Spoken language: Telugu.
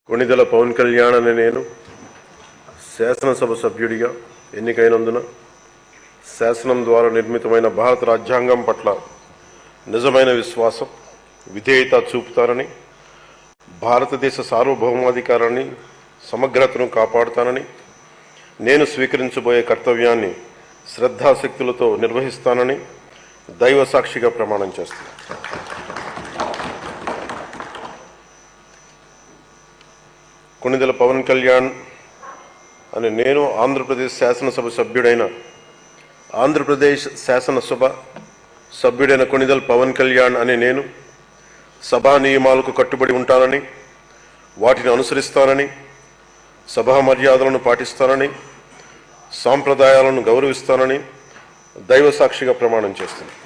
కొణిదెల పవన్ కళ్యాణ్ అనే నేను శాసనసభ సభ్యుడిగా ఎన్నికైనందున శాసనం ద్వారా నిర్మితమైన భారత రాజ్యాంగం పట్ల నిజమైన విశ్వాసం, విధేయత చూపుతానని, భారతదేశ సార్వభౌమాధికారాన్ని, సమగ్రతను కాపాడుతానని, నేను స్వీకరించబోయే కర్తవ్యాన్ని శ్రద్ధాశక్తులతో నిర్వహిస్తానని దైవ సాక్షిగా ప్రమాణం చేస్తున్నాను. కొణిదెల పవన్ కళ్యాణ్ అనే నేను ఆంధ్రప్రదేశ్ శాసనసభ సభ్యుడైన కొణిదెల పవన్ కళ్యాణ్ అనే నేను సభా నియమాలకు కట్టుబడి ఉంటానని, వాటిని అనుసరిస్తానని, సభా మర్యాదలను పాటిస్తానని, సాంప్రదాయాలను గౌరవిస్తానని దైవ సాక్షిగా ప్రమాణం చేస్తున్నాను.